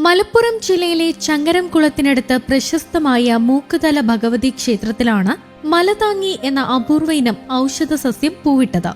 മലപ്പുറം ജില്ലയിലെ ചങ്ങരംകുളത്തിനടുത്ത് പ്രശസ്തമായ മൂക്കുതല ഭഗവതി ക്ഷേത്രത്തിലാണ് മലതാങ്ങി എന്ന അപൂർവ ഇനം ഔഷധ സസ്യം പൂവിട്ടത്.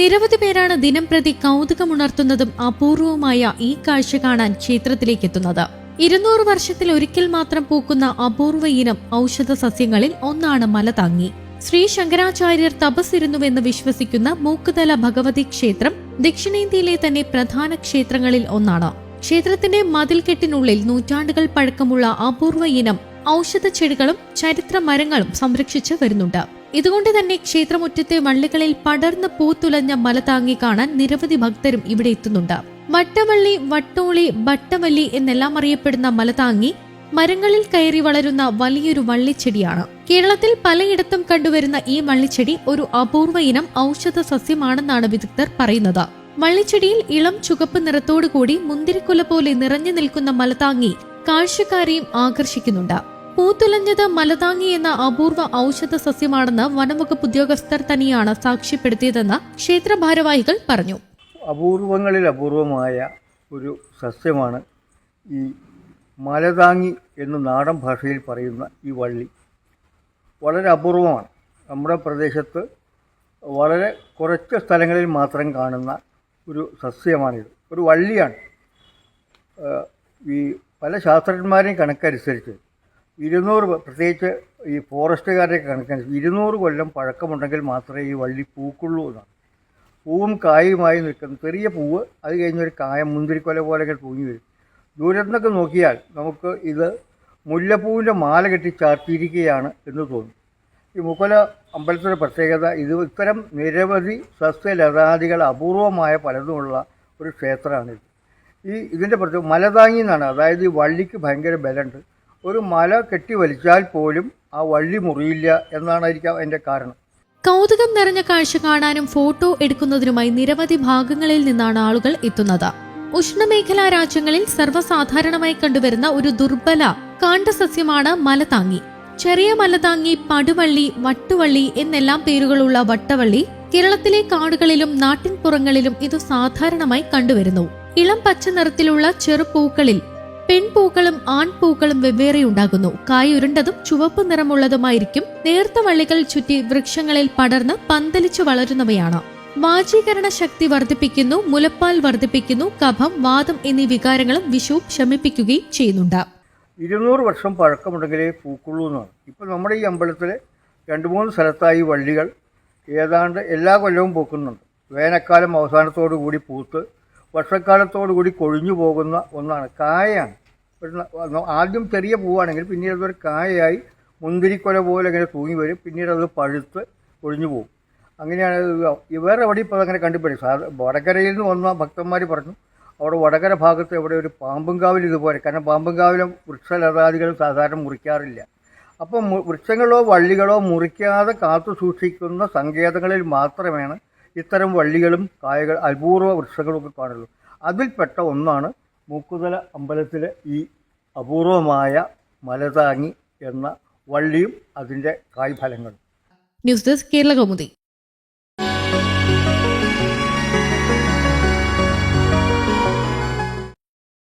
നിരവധി പേരാണ് ദിനംപ്രതി കൗതുകമുണർത്തുന്നതും അപൂർവവുമായ ഈ കാഴ്ച കാണാൻ ക്ഷേത്രത്തിലേക്കെത്തുന്നത്. 200 വർഷത്തിൽ ഒരിക്കൽ മാത്രം പൂക്കുന്ന അപൂർവ ഇനം ഔഷധ സസ്യങ്ങളിൽ ഒന്നാണ് മലതാങ്ങി. ശ്രീ ശങ്കരാചാര്യർ തപസ്സിരുന്നുവെന്ന് വിശ്വസിക്കുന്ന മൂക്കുതല ഭഗവതി ക്ഷേത്രം ദക്ഷിണേന്ത്യയിലെ തന്നെ പ്രധാന ക്ഷേത്രങ്ങളിൽ ഒന്നാണ്. ക്ഷേത്രത്തിന്റെ മതിൽക്കെട്ടിനുള്ളിൽ നൂറ്റാണ്ടുകൾ പഴക്കമുള്ള അപൂർവ ഇനം ഔഷധ ചെടികളും ചരിത്ര മരങ്ങളും സംരക്ഷിച്ച് വരുന്നുണ്ട്. ഇതുകൊണ്ട് തന്നെ ക്ഷേത്രമുറ്റത്തെ വള്ളികളിൽ പടർന്ന് പൂത്തുലഞ്ഞ മലതാങ്ങി കാണാൻ നിരവധി ഭക്തരും ഇവിടെ എത്തുന്നുണ്ട്. വട്ടവള്ളി, വട്ടോളി, ബട്ടവല്ലി എന്നെല്ലാം അറിയപ്പെടുന്ന മലതാങ്ങി മരങ്ങളിൽ കയറി വളരുന്ന വലിയൊരു വള്ളിച്ചെടിയാണ്. കേരളത്തിൽ പലയിടത്തും കണ്ടുവരുന്ന ഈ വള്ളിച്ചെടി ഒരു അപൂർവ ഇനം ഔഷധ സസ്യമാണെന്നാണ് വിദഗ്ധർ പറയുന്നത്. വള്ളിച്ചെടിയിൽ ഇളം ചുവപ്പ് നിറത്തോടുകൂടി മുന്തിരിക്കുല പോലെ നിറഞ്ഞു നിൽക്കുന്ന മലതാങ്ങി കാഴ്ചക്കാരെയും ആകർഷിക്കുന്നുണ്ട്. പൂത്തുലഞ്ഞത് മലതാങ്ങി എന്ന അപൂർവ ഔഷധ സസ്യമാണെന്ന് വനംവകുപ്പ് ഉദ്യോഗസ്ഥർ തന്നെയാണ് സാക്ഷ്യപ്പെടുത്തിയതെന്ന് ക്ഷേത്ര ഭാരവാഹികൾ പറഞ്ഞു. അപൂർവങ്ങളിൽ അപൂർവമായ ഒരു സസ്യമാണ് ഈ മലതാങ്ങി എന്ന് നാടൻ ഭാഷയിൽ പറയുന്ന ഈ വള്ളി. വളരെ അപൂർവമാണ്. നമ്മുടെ പ്രദേശത്ത് വളരെ കുറച്ച് സ്ഥലങ്ങളിൽ മാത്രം കാണുന്ന ഒരു സസ്യമാണിത്. ഒരു വള്ളിയാണ്. ഈ പല ശാസ്ത്രജ്ഞന്മാരെയും കണക്കനുസരിച്ച് 200, പ്രത്യേകിച്ച് ഈ ഫോറസ്റ്റുകാരുടെ കണക്കനുസരിച്ച് 200 കൊല്ലം പഴക്കമുണ്ടെങ്കിൽ മാത്രമേ ഈ വള്ളി പൂക്കുള്ളൂ എന്നാണ്. പൂവും കായുമായി നിൽക്കുന്ന ചെറിയ പൂവ്, അത് കഴിഞ്ഞൊരു കായ മുന്തിരിക്കൊല പോലെയൊക്കെ തൂങ്ങി വരും. ദൂരത്തു നിന്നൊക്കെ നോക്കിയാൽ നമുക്ക് ഇത് മുല്ലപ്പൂവിൻ്റെ മാല കെട്ടി ചാർത്തിയിരിക്കുകയാണ് എന്ന് തോന്നും. ഈ മുക്കല അമ്പലത്തിൻ്റെ പ്രത്യേകത ഇത് ഇത്തരം നിരവധി സസ്യലതാദികൾ അപൂർവമായ പലതുമുള്ള ഒരു ക്ഷേത്രമാണിത്. ഇതിൻ്റെ പ്രത്യേക മലതാങ്ങി എന്നാണ്. അതായത് ഈ വള്ളിക്ക് ഭയങ്കര ബലമുണ്ട്. ഒരു മല കെട്ടി വലിച്ചാൽ പോലും ആ വള്ളി മുറിയില്ല എന്നാണായിരിക്കാം അതിൻ്റെ കാരണം. കൗതുകം നിറഞ്ഞ കാഴ്ച കാണാനും ഫോട്ടോ എടുക്കുന്നതിനുമായി നിരവധി ഭാഗങ്ങളിൽ നിന്നാണ് ആളുകൾ എത്തുന്നത്. ഉഷ്ണമേഖലാ രാജ്യങ്ങളിൽ സർവ്വസാധാരണമായി കണ്ടുവരുന്ന ഒരു ദുർബല കാണ്ഡസസ്യമാണ് മലതാങ്ങി. ചെറിയ മലതാങ്ങി, പടുവള്ളി, വട്ടുവള്ളി എന്നെല്ലാം പേരുകളുള്ള വട്ടവള്ളി കേരളത്തിലെ കാടുകളിലും നാട്ടിൻപുറങ്ങളിലും ഇത് സാധാരണമായി കണ്ടുവരുന്നു. ഇളം പച്ച നിറത്തിലുള്ള ചെറുപൂക്കളിൽ പെൺപൂക്കളും ആൺപൂക്കളും വെവ്വേറെ ഉണ്ടാകുന്നു. കായുരുണ്ടതും ചുവപ്പ് നിറമുള്ളതുമായിരിക്കും. നേർത്ത വള്ളികൾ ചുറ്റി വൃക്ഷങ്ങളിൽ പടർന്ന് പന്തലിച്ചു വളരുന്നവയാണ്. വാചീകരണ ശക്തി വർദ്ധിപ്പിക്കുന്നു, മുലപ്പാൽ വർദ്ധിപ്പിക്കുന്നു, കഫം, വാദം എന്നീ വികാരങ്ങളും വിഷു ശമിപ്പിക്കുകയും ചെയ്യുന്നുണ്ട്. 200 വർഷം പഴക്കമുണ്ടെങ്കിലേ പൂക്കുള്ളൂ എന്നാണ്. ഇപ്പം നമ്മുടെ ഈ അമ്പലത്തിൽ 2-3 സ്ഥലത്തായി വള്ളികൾ ഏതാണ്ട് എല്ലാ കൊല്ലവും പൂക്കുന്നുണ്ട്. വേനൽക്കാലം അവസാനത്തോടു കൂടി പൂത്ത് വർഷക്കാലത്തോടു കൂടി കൊഴിഞ്ഞു പോകുന്ന ഒന്നാണ്. കായയാണ്. ആദ്യം ചെറിയ പൂവാണെങ്കിൽ പിന്നീട് അതൊരു കായയായി മുന്തിരിക്കൊല പോലെ ഇങ്ങനെ തൂങ്ങി വരും. പിന്നീട് അത് പഴുത്ത് കൊഴിഞ്ഞു പോകും. അങ്ങനെയാണ്. വേറെ എവിടെ ഇപ്പോൾ അതങ്ങനെ കണ്ടുപിടിക്കും. വടകരയിൽ നിന്ന് വന്ന ഭക്തന്മാർ പറഞ്ഞു അവിടെ വടകര ഭാഗത്ത് എവിടെ ഒരു പാമ്പുംകാവിൽ ഇതുപോലെ. കാരണം പാമ്പുംകാവിലും വൃക്ഷലതാദികൾ സാധാരണ മുറിക്കാറില്ല. അപ്പം വൃക്ഷങ്ങളോ വള്ളികളോ മുറിക്കാതെ കാത്തു സൂക്ഷിക്കുന്ന സങ്കേതങ്ങളിൽ മാത്രമാണ് ഇത്തരം വള്ളികളും കായകൾ അപൂർവ വൃക്ഷങ്ങളൊക്കെ കാണുള്ളൂ. അതിൽപ്പെട്ട ഒന്നാണ് മൂക്കുതല അമ്പലത്തിലെ ഈ അപൂർവമായ മലതാങ്ങി എന്ന വള്ളിയും അതിൻ്റെ കായ്ഫലങ്ങളും. News desk Kerala Kaumudi.